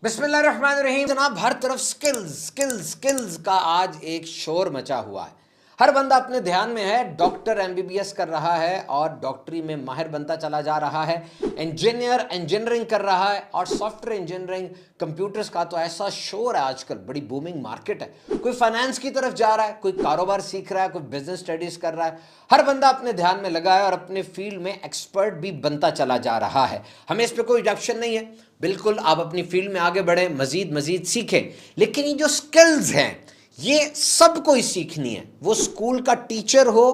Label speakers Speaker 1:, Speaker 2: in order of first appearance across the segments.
Speaker 1: बिस्मिल्लाहिर्रहमानिर्रहीम। जनाब, हर तरफ स्किल्स स्किल्स स्किल्स का आज एक शोर मचा हुआ है। हर बंदा अपने ध्यान में है। डॉक्टर एमबीबीएस कर रहा है और डॉक्टरी में माहिर बनता चला जा रहा है। इंजीनियर इंजीनियरिंग कर रहा है और सॉफ्टवेयर इंजीनियरिंग, कंप्यूटर्स का तो ऐसा शोर है आजकल, बड़ी बूमिंग मार्केट है। कोई फाइनेंस की तरफ जा रहा है, कोई कारोबार सीख रहा है, कोई बिजनेस स्टडीज कर रहा है। हर बंदा अपने ध्यान में लगा है और अपने फील्ड में एक्सपर्ट भी बनता चला जा रहा है। हमें इस पर कोई ऑब्जेक्शन नहीं है। बिल्कुल आप अपनी फील्ड में आगे बढ़े, मजीद मजीद सीखें। लेकिन ये जो स्किल्स हैं ये सबको ही सीखनी है। वो स्कूल का टीचर हो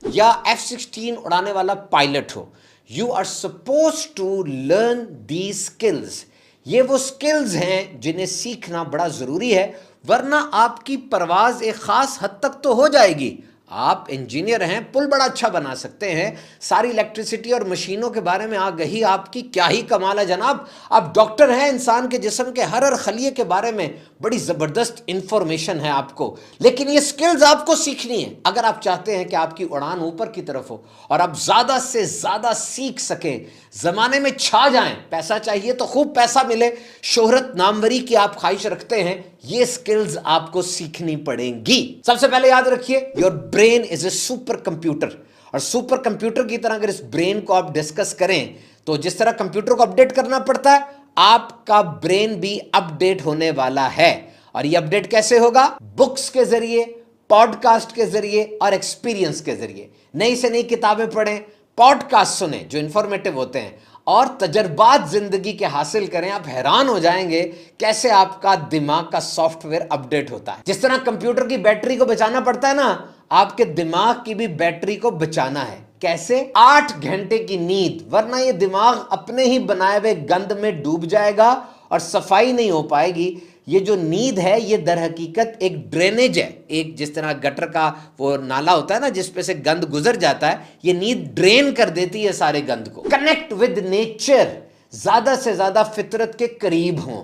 Speaker 1: या F-16 उड़ाने वाला पायलट हो, you are suppose to learn the skills. ये वो स्किल्स हैं जिन्हें सीखना बड़ा जरूरी है, वरना आपकी परवाज एक खास हद तक तो हो जाएगी। आप इंजीनियर हैं, पुल बड़ा अच्छा बना सकते हैं, सारी इलेक्ट्रिसिटी और मशीनों के बारे में आगाही आपकी क्या ही कमाल है जनाब। आप डॉक्टर हैं, इंसान के जिस्म के हर खलिए के बारे में बड़ी ज़बरदस्त इंफॉर्मेशन है आपको। लेकिन ये स्किल्स आपको सीखनी है अगर आप चाहते हैं कि आपकी उड़ान ऊपर की तरफ हो और आप ज़्यादा से ज़्यादा सीख सकें, ज़माने में छा जाएं। पैसा चाहिए तो खूब पैसा मिले, शोहरत नामवरी की आप ख्वाहिश रखते हैं, ये स्किल्स आपको सीखनी पड़ेंगी। सबसे पहले याद रखिए, your brain is a super computer. और सुपर कंप्यूटर की तरह अगर इस ब्रेन को आप डिस्कस करें तो जिस तरह कंप्यूटर को अपडेट करना पड़ता है, आपका ब्रेन भी अपडेट होने वाला है। और ये अपडेट कैसे होगा? बुक्स के जरिए, पॉडकास्ट के जरिए और एक्सपीरियंस के जरिए। नई से नई किताबें पढ़ें, पॉडकास्ट सुने जो इंफॉर्मेटिव होते हैं और तजर्बात जिंदगी के हासिल करें। आप हैरान हो जाएंगे कैसे आपका दिमाग का सॉफ्टवेयर अपडेट होता है। जिस तरह कंप्यूटर की बैटरी को बचाना पड़ता है ना, आपके दिमाग की भी बैटरी को बचाना है। कैसे? 8 घंटे की नींद, वरना ये दिमाग अपने ही बनाए हुए गंद में डूब जाएगा और सफाई नहीं हो पाएगी। ये जो नींद है ये दर हकीकत एक ड्रेनेज है। एक जिस तरह गटर का वो नाला होता है ना जिस पे से गंद गुजर जाता है, ये नींद ड्रेन कर देती है सारे गंद को। कनेक्ट विद नेचर, ज्यादा से ज्यादा फितरत के करीब हों।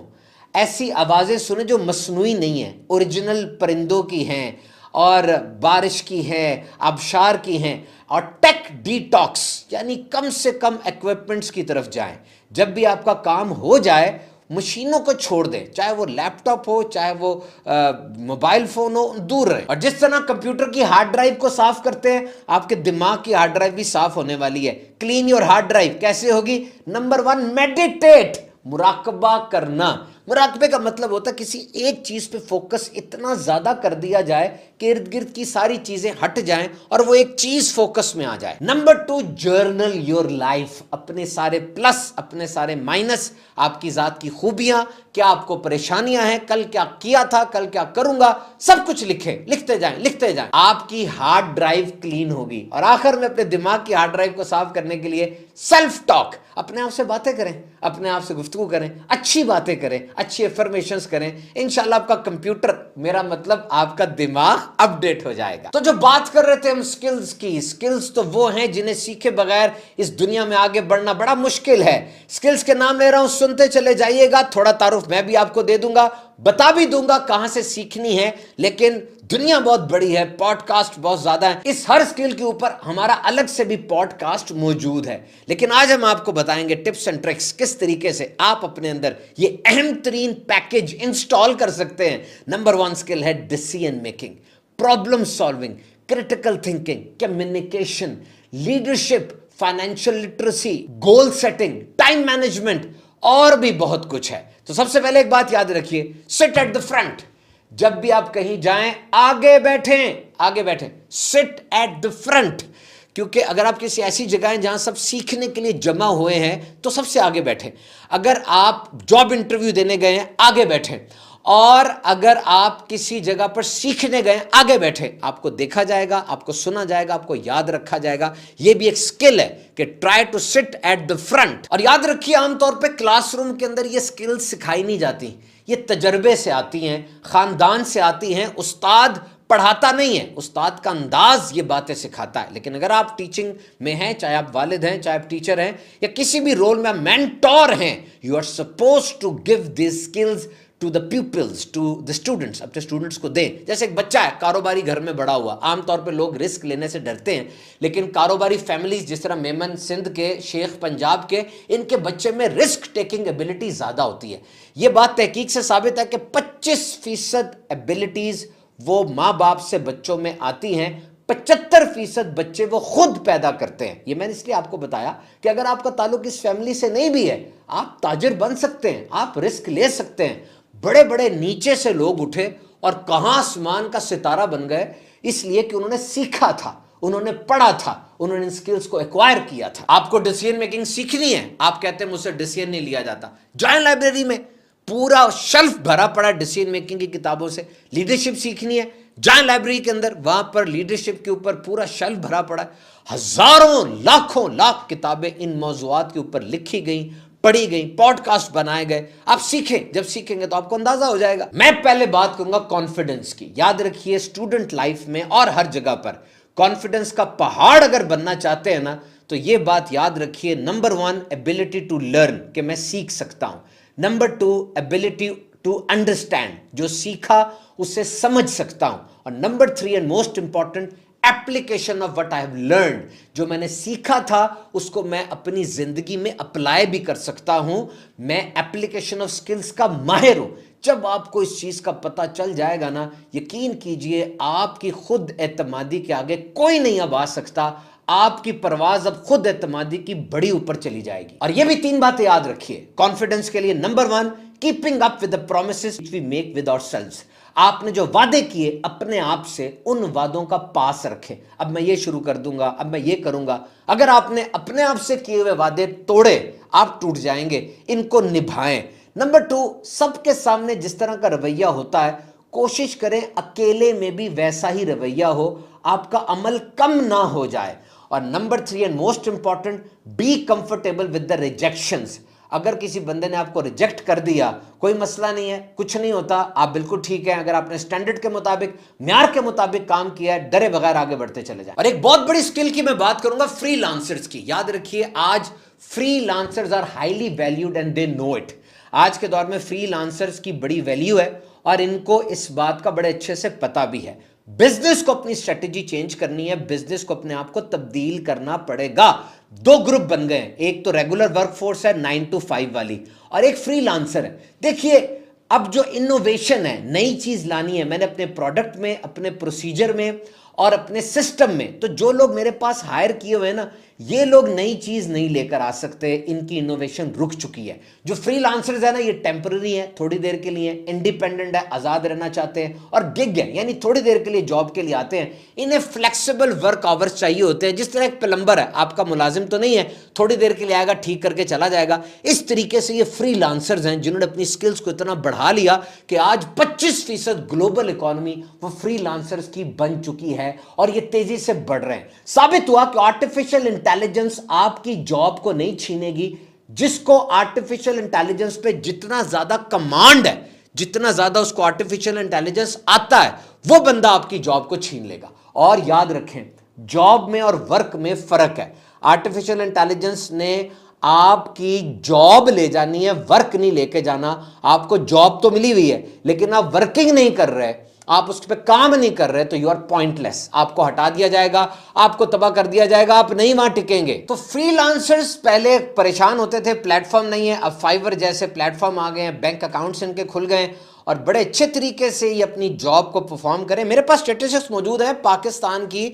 Speaker 1: ऐसी आवाजें सुने जो मसनूई नहीं है, ओरिजिनल परिंदों की हैं और बारिश की हैं, आबशार की हैं। और टेक डिटॉक्स यानी कम से कम इक्विपमेंट्स की तरफ जाएं। जब भी आपका काम हो जाए मशीनों को छोड़ दें, चाहे वो लैपटॉप हो चाहे वो मोबाइल फोन हो, दूर रहे। और जिस तरह कंप्यूटर की हार्ड ड्राइव को साफ करते हैं, आपके दिमाग की हार्ड ड्राइव भी साफ होने वाली है। क्लीन योर हार्ड ड्राइव कैसे होगी? नंबर 1, मेडिटेट, मुराकबा करना। मुराकबे का मतलब होता है किसी एक चीज पे फोकस इतना ज्यादा कर दिया जाए कि इर्द गिर्द की सारी चीजें हट जाएं और वो एक चीज फोकस में आ जाए। Number 2, journal your life. अपने सारे प्लस, अपने सारे माइनस, आपकी जात की खूबियां, क्या आपको परेशानियां हैं, कल क्या किया था, कल क्या करूंगा, सब कुछ लिखें। लिखते जाएं लिखते जाएं, आपकी हार्ड ड्राइव क्लीन होगी। और आखिर में अपने दिमाग की हार्ड ड्राइव को साफ करने के लिए सेल्फ टॉक, अपने आप से बातें करें, अपने आप से गुफ्तगू करें, अच्छी बातें करें, अच्छी अफर्मेशंस करें। इंशाल्लाह आपका कंप्यूटर, मेरा मतलब आपका दिमाग, अपडेट हो जाएगा। तो जो बात कर रहे थे हम स्किल्स की, स्किल्स तो वो हैं जिन्हें सीखे बगैर इस दुनिया में आगे बढ़ना बड़ा मुश्किल है। स्किल्स के नाम ले रहा हूं, सुनते चले जाइएगा। थोड़ा तारुफ मैं भी आपको दे दूंगा, बता भी दूंगा कहां से सीखनी है। लेकिन दुनिया बहुत बड़ी है, पॉडकास्ट बहुत ज्यादा है। इस हर स्किल के ऊपर हमारा अलग से भी पॉडकास्ट मौजूद है। लेकिन आज हम आपको बताएंगे टिप्स एंड ट्रिक्स, किस तरीके से आप अपने अंदर ये अहम तरीन पैकेज इंस्टॉल कर सकते हैं। नंबर 1 स्किल है decision making, problem solving, critical thinking, communication, leadership, financial literacy, goal setting, time management और भी बहुत कुछ है। तो सबसे पहले एक बात याद रखिए, सिट एट द फ्रंट। जब भी आप कहीं जाएं आगे बैठें, आगे बैठें, सिट एट द फ्रंट। क्योंकि अगर आप किसी ऐसी जगह हैं जहां सब सीखने के लिए जमा हुए हैं तो सबसे आगे बैठें। अगर आप जॉब इंटरव्यू देने गए हैं, आगे बैठें। और अगर आप किसी जगह पर सीखने गए, आगे बैठे। आपको देखा जाएगा, आपको सुना जाएगा, आपको याद रखा जाएगा। यह भी एक स्किल है कि try to sit at the front. और याद रखिए, आमतौर पे क्लासरूम के अंदर ये स्किल्स सिखाई नहीं जाती, ये तजर्बे से आती हैं, खानदान से आती हैं, उस्ताद पढ़ाता नहीं है, उस्ताद का अंदाज ये बातें सिखाता है। लेकिन अगर आप टीचिंग में हैं, चाहे आप वालिद हैं, चाहे आप टीचर हैं, या किसी भी रोल में मेंटोर हैं, you are suppose to give this skills to the peoples, to the students. अपने स्टूडेंट्स को दें। जैसे एक बच्चा है कारोबारी घर में बड़ा हुआ, आमतौर पे लोग रिस्क लेने से डरते हैं, लेकिन कारोबारी फैमिलीज जिस तरह मेमन सिंध के, शेख पंजाब के, इनके बच्चे में रिस्क टेकिंग एबिलिटी ज्यादा होती है। यह बात तहकीक से साबित है कि 25% एबिलिटीज वो माँ बाप से बच्चों में आती हैं, 75% बच्चे वो खुद पैदा करते हैं। ये मैंने इसलिए आपको बताया कि अगर आपका ताल्लुक इस फैमिली से नहीं भी है, आप ताजिर बन सकते हैं, आप रिस्क ले सकते हैं। बड़े बड़े नीचे से लोग उठे और कहां आसमान का सितारा बन गए, इसलिए कि उन्होंने सीखा था, उन्होंने पढ़ा था, उन्होंने इन स्किल्स को एक्वायर किया था। आपको डिसीजन मेकिंग सीखनी है, आप कहते हैं मुझसे डिसीजन नहीं लिया जाता, जाए लाइब्रेरी में, पूरा शेल्फ भरा पड़ा डिसीजन मेकिंग की किताबों से। लीडरशिप सीखनी है, जाए लाइब्रेरी के अंदर, वहां पर लीडरशिप के ऊपर पूरा शेल्फ भरा पड़ा है। हजारों लाखों लाख किताबें इन मौजुआत के ऊपर लिखी गई, पढ़ी गई, पॉडकास्ट बनाए गए। आप सीखें, जब सीखेंगे तो आपको अंदाजा हो जाएगा। मैं पहले बात करूंगा कॉन्फिडेंस की। याद रखिए, स्टूडेंट लाइफ में और हर जगह पर कॉन्फिडेंस का पहाड़ अगर बनना चाहते हैं ना, तो यह बात याद रखिए। नंबर 1 एबिलिटी टू लर्न, कि मैं सीख सकता हूं। नंबर 2 एबिलिटी टू अंडरस्टैंड, जो सीखा उसे समझ सकता हूं। और number 3 and most important, application of what I have learned, जो मैंने सीखा था उसको मैं अपनी जिंदगी में अप्लाई भी कर सकता हूं। मैं एप्लीकेशन ऑफ स्किल्स का माहिर हूं। जब आपको इस चीज का पता चल जाएगा ना, यकीन कीजिए आपकी खुद एतमादी के आगे कोई नहीं अब आ सकता। आपकी परवाज अब खुद एतमादी की बड़ी ऊपर चली जाएगी। और ये भी 3 बातें याद रखिए कॉन्फिडेंस के लिए। Number 1, keeping up with the promises we make with ourselves. आपने जो वादे किए अपने आप से, उन वादों का पास रखें। अब मैं ये शुरू कर दूंगा, अब मैं ये करूंगा। अगर आपने अपने आप से किए हुए वादे तोड़े, आप टूट जाएंगे। इनको निभाएं। नंबर 2, सबके सामने जिस तरह का रवैया होता है, कोशिश करें अकेले में भी वैसा ही रवैया हो, आपका अमल कम ना हो जाए। और number 3 and most important, be comfortable with the rejections. अगर किसी बंदे ने आपको रिजेक्ट कर दिया, कोई मसला नहीं है, कुछ नहीं होता, आप बिल्कुल ठीक है। अगर आपने स्टैंडर्ड के मुताबिक, म्यार के मुताबिक काम किया है, डरे बगैर आगे बढ़ते चले जाए। और एक बहुत बड़ी स्किल की मैं बात करूंगा, फ्रीलांसर्स की। याद रखिए, आज freelancers are highly valued and they know it. आज के दौर में फ्रीलांसर्स की बड़ी वैल्यू है और इनको इस बात का बड़े अच्छे से पता भी है। बिजनेस को अपनी स्ट्रेटेजी चेंज करनी है, बिजनेस को अपने आप को तब्दील करना पड़ेगा। 2 ग्रुप बन गए, एक तो रेगुलर वर्कफोर्स है 9 to 5 वाली, और एक फ्रीलांसर है। देखिए, अब जो इनोवेशन है, नई चीज लानी है, मैंने अपने प्रोडक्ट में, अपने प्रोसीजर में और अपने सिस्टम में, तो जो लोग मेरे पास हायर किए हुए हैं ना, ये लोग नई चीज नहीं लेकर आ सकते, इनकी इनोवेशन रुक चुकी है। जो फ्रीलांसर्स है ना, ये टेम्पररी है, थोड़ी देर के लिए, इंडिपेंडेंट है, आजाद रहना चाहते हैं, और गिग है, यानी थोड़ी देर के लिए जॉब के लिए आते हैं। इन्हें फ्लेक्सिबल वर्क आवर्स चाहिए होते हैं। जिस तरह एक प्लम्बर है, आपका मुलाजिम तो नहीं है, थोड़ी देर के लिए आएगा, ठीक करके चला जाएगा। इस तरीके से ये फ्रीलांसर्स हैं जिन्होंने अपनी स्किल्स को इतना बढ़ा लिया कि आज 25% ग्लोबल इकोनॉमी वो फ्रीलांसर्स की बन चुकी है, और ये तेजी से बढ़ रहे हैं। साबित हुआ कि आर्टिफिशियल इंटेलिजेंस आपकी जॉब को नहीं छीनेगी। जिसको आर्टिफिशियल इंटेलिजेंस पे जितना ज्यादा कमांड है, जितना ज्यादा उसको आर्टिफिशियल इंटेलिजेंस आता है, वो बंदा आपकी जॉब को छीन लेगा। और याद रखें, जॉब में और वर्क में फर्क है। आर्टिफिशियल इंटेलिजेंस ने आपकी जॉब ले जानी है, वर्क नहीं लेके जाना। आपको जॉब तो मिली हुई है, लेकिन आप वर्किंग नहीं कर रहे, आप उस पर काम नहीं कर रहे, तो यू आर पॉइंटलेस। आपको हटा दिया जाएगा, आपको तबाह कर दिया जाएगा, आप नहीं वहां टिकेंगे। तो फ्रीलांसर्स पहले परेशान होते थे, प्लेटफॉर्म नहीं है। अब फाइवर जैसे प्लेटफॉर्म आ गए हैं, बैंक अकाउंट्स इनके खुल गए और बड़े अच्छे तरीके से ये अपनी जॉब को परफॉर्म करें। मेरे पास स्टेटिस्टिक्स मौजूद है, पाकिस्तान की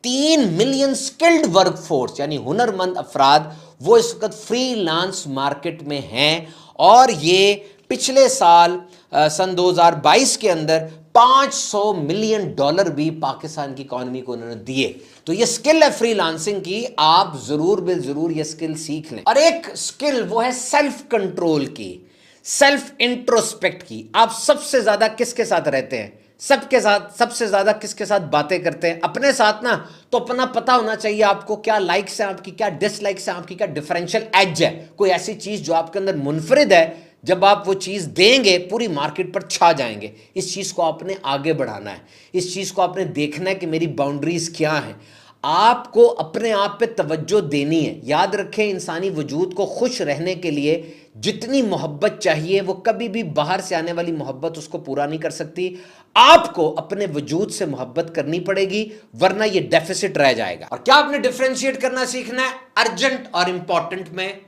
Speaker 1: 3 मिलियन स्किल्ड वर्कफोर्स, यानी हुनरमंद अफराद, वो इस वक्त फ्रीलांस मार्केट में हैं। और ये पिछले साल सन 2022 के अंदर $500 मिलियन भी पाकिस्तान की इकोनॉमी को उन्होंने दिए। तो ये स्किल है फ्रीलांसिंग की, आप जरूर बिल जरूर ये स्किल सीख लें। और एक स्किल वो है सेल्फ कंट्रोल की, सेल्फ इंट्रोस्पेक्ट की। आप सबसे ज्यादा किसके साथ रहते हैं? सबके साथ। सबसे ज्यादा किसके साथ बातें करते हैं? अपने साथ ना। तो अपना पता होना चाहिए आपको, क्या लाइक्स हैं आपकी, क्या डिसलाइक्स हैं आपकी, क्या डिफरेंशियल एज है, कोई ऐसी चीज जो आपके अंदर मुनफरिद है जब आप वो चीज़ देंगे पूरी मार्केट पर छा जाएंगे। इस चीज़ को आपने आगे बढ़ाना है, इस चीज़ को आपने देखना है कि मेरी बाउंड्रीज क्या हैं। आपको अपने आप पे तवज्जो देनी है। याद रखें, इंसानी वजूद को खुश रहने के लिए जितनी मोहब्बत चाहिए वो कभी भी बाहर से आने वाली मोहब्बत उसको पूरा नहीं कर सकती। आपको अपने वजूद से मोहब्बत करनी पड़ेगी, वरना ये डेफिसिट रह जाएगा। और क्या आपने डिफरेंशिएट करना सीखना है अर्जेंट और इंपॉर्टेंट में,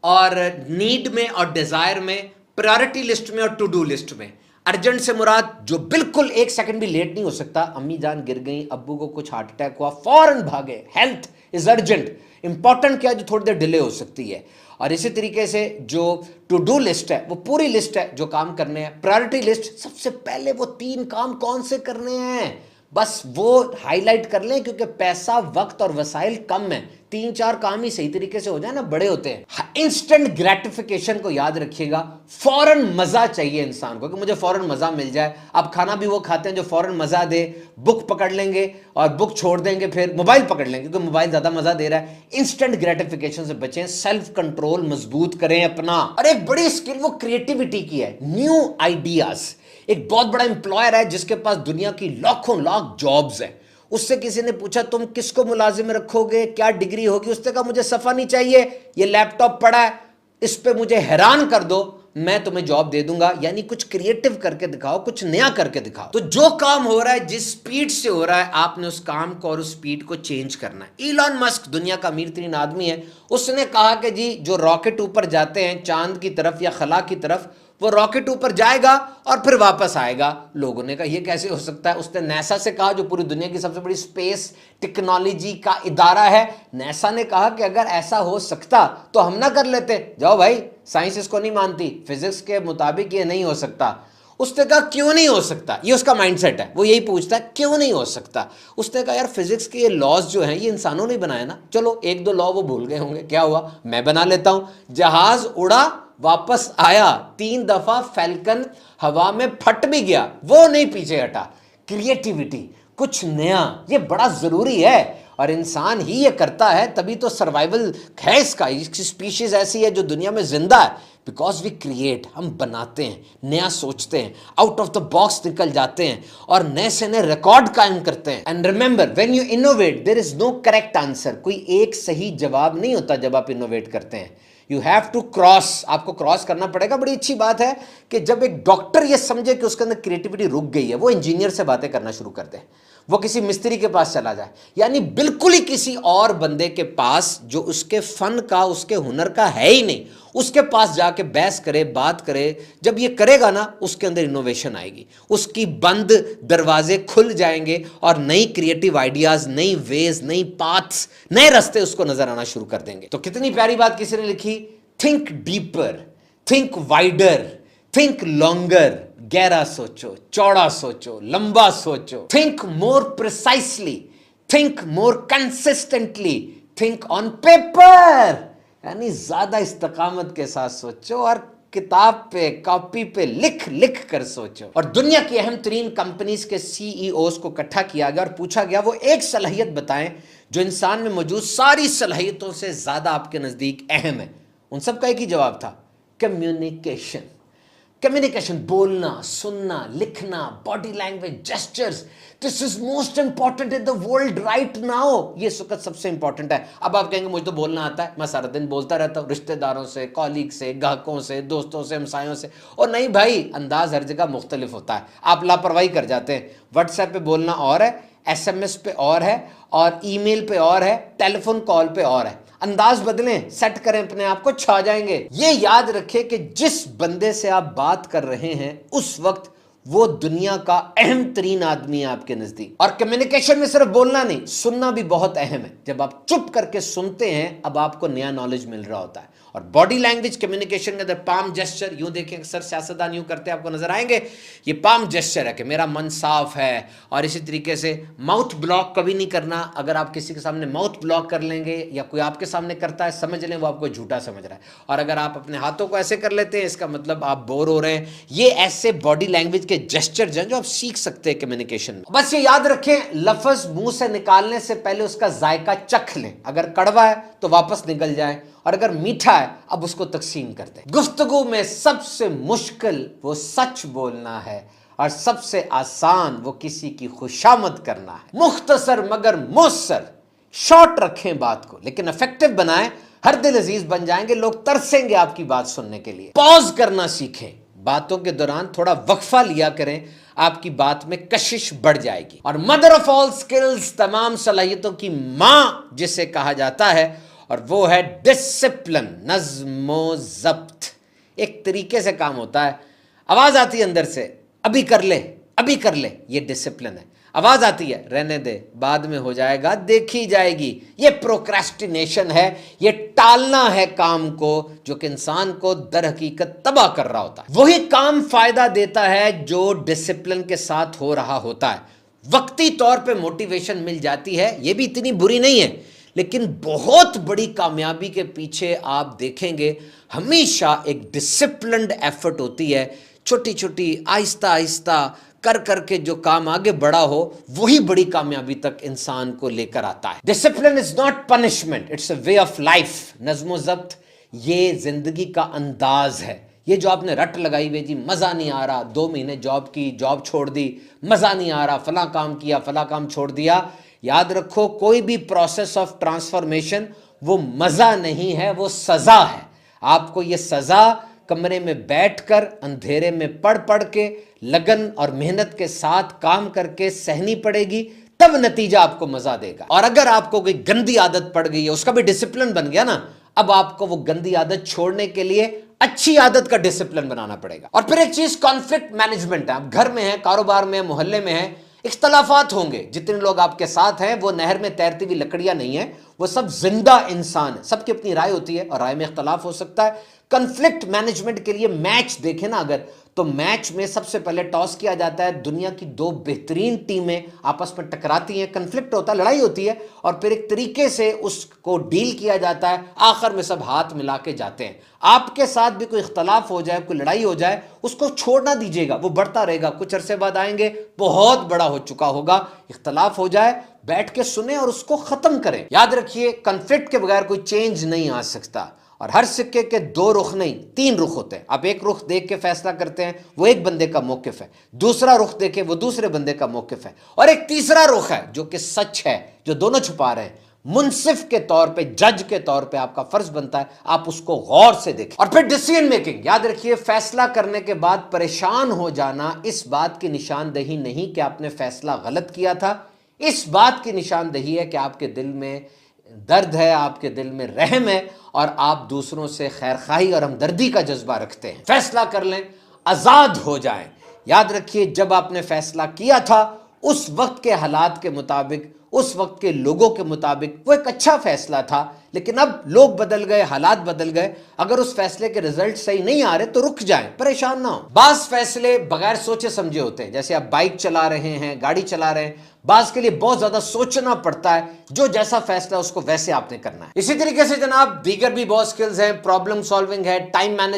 Speaker 1: और नीड में और डिजायर में, प्रायोरिटी लिस्ट में और टू डू लिस्ट में। अर्जेंट से मुराद जो बिल्कुल एक सेकंड भी लेट नहीं हो सकता। अम्मी जान गिर गई, अब्बू को कुछ हार्ट अटैक हुआ, फौरन भागे, हेल्थ इज अर्जेंट। इंपॉर्टेंट क्या है, जो थोड़ी देर डिले हो सकती है। और इसी तरीके से जो टू डू लिस्ट है वो पूरी लिस्ट है जो काम करने हैं। प्रायोरिटी लिस्ट, सबसे पहले वो 3 काम कौन से करने हैं बस वो हाईलाइट कर लें, क्योंकि पैसा, वक्त और वसाइल कम है। 3-4 काम ही सही तरीके से हो जाए ना, बड़े होते हैं। इंस्टेंट ग्रेटिफिकेशन को याद रखिएगा, फौरन मजा चाहिए इंसान को कि मुझे फौरन मजा मिल जाए। अब खाना भी वो खाते हैं जो फौरन मजा दे। बुक पकड़ लेंगे और बुक छोड़ देंगे, फिर मोबाइल पकड़ लेंगे क्योंकि मोबाइल ज्यादा मजा दे रहा है। इंस्टेंट ग्रेटिफिकेशन से बचें, सेल्फ कंट्रोल मजबूत करें अपना। और एक बड़ी स्किल वो क्रिएटिविटी की है, न्यू आइडियाज। एक बहुत बड़ा एम्प्लॉयर है जिसके पास दुनिया की लाखों लाख जॉब्स है। उससे किसी ने पूछा तुम किसको मुलाजिम रखोगे, क्या डिग्री होगी? उसने कहा मुझे सफा नहीं चाहिए, ये लैपटॉप पड़ा है, इस पे मुझे हैरान कर दो, मैं तुम्हें जॉब दे दूंगा। यानी कुछ क्रिएटिव करके दिखाओ, कुछ नया करके दिखाओ। तो जो काम हो रहा है, जिस स्पीड से हो रहा है, आपने उस काम को और उस स्पीड को चेंज करना है। इलॉन मस्क दुनिया का अमीर तरीन आदमी है। उसने कहा कि जी जो रॉकेट ऊपर जाते हैं चांद की तरफ या खला की तरफ, वो रॉकेट ऊपर जाएगा और फिर वापस आएगा। लोगों ने कहा ये कैसे हो सकता है? उसने नासा से कहा, जो पूरी दुनिया की सबसे बड़ी स्पेस टेक्नोलॉजी का इदारा है। नासा ने कहा कि अगर ऐसा हो सकता तो हम ना कर लेते। जाओ भाई, साइंस इसको नहीं मानती, फिजिक्स के मुताबिक ये नहीं हो सकता। उसने कहा क्यों नहीं हो सकता? ये उसका माइंडसेट है, वो यही पूछता है क्यों नहीं हो सकता। उसने कहा यार फिजिक्स के ये लॉज जो हैं ये इंसानों ने बनाए ना, चलो 1-2 लॉ वो भूल गए होंगे, क्या हुआ, मैं बना लेता हूं। जहाज उड़ा, वापस आया, 3 दफा फैल्कन हवा में फट भी गया, वो नहीं पीछे हटा। क्रिएटिविटी, कुछ नया, ये बड़ा जरूरी है। और इंसान ही ये करता है, तभी तो सर्वाइवल है इसका। इसकी स्पीशीज ऐसी है जो दुनिया में जिंदा है, बिकॉज वी क्रिएट, हम बनाते हैं, नया सोचते हैं, आउट ऑफ द बॉक्स निकल जाते हैं और नए से नए रिकॉर्ड कायम करते हैं। And remember, when you innovate there is no correct answer. कोई एक सही जवाब नहीं होता जब आप इनोवेट करते हैं। यू हैव टू क्रॉस, आपको क्रॉस करना पड़ेगा। बड़ी अच्छी बात है कि जब एक डॉक्टर ये समझे कि उसके अंदर क्रिएटिविटी रुक गई है, वो इंजीनियर से बातें करना शुरू कर दे, वो किसी मिस्त्री के पास चला जाए, यानी बिल्कुल ही किसी और बंदे के पास जो उसके फन का, उसके हुनर का है ही नहीं, उसके पास जाके बहस करे, बात करे। जब ये करेगा ना, उसके अंदर इनोवेशन आएगी, उसकी बंद दरवाजे खुल जाएंगे और नई क्रिएटिव आइडियाज, नई वेज, नई पाथ्स, नए रास्ते उसको नजर आना शुरू कर देंगे। तो कितनी प्यारी बात किसी ने लिखी, think deeper, think wider, think longer. गहरा सोचो, चौड़ा सोचो, लंबा सोचो। Think more precisely, think more consistently, think on paper. यानी ज्यादा इस्तकामत के साथ सोचो और किताब पे, कॉपी पे लिख लिख कर सोचो। और दुनिया की अहम तरीन कंपनीज के सीईओज को इकट्ठा किया गया और पूछा गया वो एक सलाहियत बताएं जो इंसान में मौजूद सारी सलाहियतों से ज्यादा आपके नजदीक अहम है। उन सब का एक ही जवाब था, कम्युनिकेशन। कम्युनिकेशन, बोलना, सुनना, लिखना, body language, gestures, this is most important in the world right now. ये इस वक्त सबसे इंपॉर्टेंट है। अब आप कहेंगे मुझे तो बोलना आता है, मैं सारा दिन बोलता रहता हूँ, रिश्तेदारों से, कॉलीग से, ग्राहकों से, दोस्तों से, हमसायों से। और नहीं भाई, अंदाज हर जगह मुख्तलिफ होता है, आप लापरवाही कर जाते हैं। व्हाट्सएप पे बोलना और है, SMS पे और है, और ईमेल पे और है, टेलीफोन कॉल पे और है। अंदाज बदलें, सेट करें अपने आप को, छा जाएंगे। ये याद रखें कि जिस बंदे से आप बात कर रहे हैं उस वक्त वो दुनिया का अहम तरीन आदमी है आपके नजदीक। और कम्युनिकेशन में सिर्फ बोलना नहीं, सुनना भी बहुत अहम है। जब आप चुप करके सुनते हैं, अब आपको नया नॉलेज मिल रहा होता है। और बॉडी लैंग्वेज कम्युनिकेशन के अंदर पाम जेस्चर, यूं देखें अक्सर सियासतदान यूं करते हैं, आपको नजर आएंगे, ये पाम जेस्चर है कि मेरा मन साफ है। और इसी तरीके से माउथ ब्लॉक कभी नहीं करना। अगर आप किसी के सामने माउथ ब्लॉक कर लेंगे या कोई आपके सामने करता है, समझ लें वो आपको झूठा समझ रहा है। और अगर आप अपने हाथों को ऐसे कर लेते हैं, इसका मतलब आप बोर हो रहे हैं। ये ऐसे बॉडी लैंग्वेज के के जेस्चर्स हैं जो आप सीख सकते हैं कम्युनिकेशन में। बस ये याद रखें, लफ्ज मुंह से निकालने से पहले उसका जायका चख लें। अगर कड़वा है तो वापस निकल जाए, और अगर मीठा है अब उसको तकसीम कर दें। गुफ्तगू में सबसे मुश्किल वो सच बोलना है, और सबसे आसान वो किसी की खुशामद करना है। मुख्तसर मगर मुस्सर, शॉर्ट रखें बात को लेकिन इफेक्टिव बनाएं। हर दिल अजीज बन जाएंगे, लोग तरसेंगे आपकी बात सुनने के लिए। पॉज करना सीखें, बातों के दौरान थोड़ा वक्फा लिया करें, आपकी बात में कशिश बढ़ जाएगी। और मदर ऑफ ऑल स्किल्स, तमाम सलाहियतों की मां जिसे कहा जाता है, और वो है डिसिप्लिन, नज़्म ज़ब्त। एक तरीके से काम होता है, आवाज आती है अंदर से, अभी कर ले, अभी कर ले, ये डिसिप्लिन है। आवाज आती है, रहने दे, बाद में हो जाएगा, देखी जाएगी, ये प्रोक्रेस्टिनेशन है, ये टालना है काम को, जो कि इंसान को दर हकीकत तबाह कर रहा होता है। वही काम फायदा देता है जो डिसिप्लिन के साथ हो रहा होता है। वक्ती तौर पे मोटिवेशन मिल जाती है, ये भी इतनी बुरी नहीं है, लेकिन बहुत बड़ी कामयाबी के पीछे आप देखेंगे हमेशा एक डिसिप्लिन्ड एफर्ट होती है। छोटी छोटी आहिस्ता आहिस्ता कर करके जो काम आगे बढ़ा हो, वही बड़ी कामयाबी तक इंसान को लेकर आता है। Discipline is not punishment, it's a way of life. नज़्म ज़ब्त ये जिंदगी का अंदाज है। ये जो आपने रट लगाई हुई जी, मजा नहीं आ रहा, 2 महीने जॉब की, जॉब छोड़ दी, मजा नहीं आ रहा, फला काम किया, फला काम छोड़ दिया। याद रखो, कोई भी प्रोसेस ऑफ ट्रांसफॉर्मेशन वो मजा नहीं है, वो सजा है। आपको ये सजा कमरे में बैठकर अंधेरे में पढ़ पढ़ के लगन और मेहनत के साथ काम करके सहनी पड़ेगी, तब नतीजा आपको मजा देगा। और अगर आपको कोई गंदी आदत पड़ गई है, उसका भी डिसिप्लिन बन गया ना, अब आपको वो गंदी आदत छोड़ने के लिए अच्छी आदत का डिसिप्लिन बनाना पड़ेगा। और फिर एक चीज कॉन्फ्लिक्ट मैनेजमेंट है। आप घर में है, कारोबार में, मोहल्ले में है, इख्तलाफात होंगे। जितने लोग आपके साथ हैं वो नहर में तैरती हुई लकड़ियां नहीं है, वो सब जिंदा इंसान है। सबकी अपनी राय होती है और राय में इख्तलाफ हो सकता है। कॉन्फ्लिक्ट मैनेजमेंट के लिए मैच देखें ना अगर, तो मैच में सबसे पहले टॉस किया जाता है, दुनिया की 2 बेहतरीन टीमें आपस में टकराती हैं, कन्फ्लिक्ट होता है, लड़ाई होती है, और फिर एक तरीके से उसको डील किया जाता है। आखिर में सब हाथ मिला के जाते हैं। आपके साथ भी कोई इख्तलाफ हो जाए, कोई लड़ाई हो जाए, उसको छोड़ ना दीजिएगा, वो बढ़ता रहेगा। कुछ अरसे बाद आएंगे, बहुत बड़ा हो चुका होगा, इख्तलाफ हो जाए, बैठ के सुने और उसको खत्म करें। याद रखिए, कन्फ्लिक्ट के बगैर कोई चेंज नहीं आ सकता। और हर सिक्के के 2 रुख नहीं, 3 रुख होते हैं। आप एक रुख देख के फैसला करते हैं, वो एक बंदे का मौकिफ है। दूसरा रुख देखे, वो दूसरे बंदे का मौकिफ है। और एक तीसरा रुख है जो कि सच है, जो दोनों छुपा रहे हैं। मुंसिफ के तौर पे, जज के तौर पे आपका फर्ज बनता है आप उसको गौर से देखें। और फिर डिसीजन मेकिंग, याद रखिए, फैसला करने के बाद परेशान हो जाना इस बात की निशानदेही नहीं कि आपने फैसला गलत किया था। इस बात की निशानदेही है कि आपके दिल में दर्द है, आपके दिल में रहम है, और आप दूसरों से खैरखाही और हमदर्दी का जज्बा रखते हैं। फैसला कर लें, आजाद हो जाएं। याद रखिए, जब आपने फैसला किया था उस वक्त के हालात के मुताबिक, उस वक्त के लोगों के मुताबिक वो एक अच्छा फैसला था, लेकिन अब लोग बदल गए, हालात बदल गए। अगर उस फैसले के रिजल्ट सही नहीं आ रहे तो रुक जाएं, परेशान ना हो। बाज फैसले बगैर सोचे समझे होते हैं। जैसे आप बाइक चला रहे हैं, गाड़ी चला रहे हैं, बाज के लिए बहुत ज्यादा सोचना पड़ता है, जो जैसा फैसला उसको वैसे आपने करना है। इसी तरीके से जनाब दीगर भी बहुत स्किल्स हैं, प्रॉब्लम सॉल्विंग है, टाइम मैनेजमेंट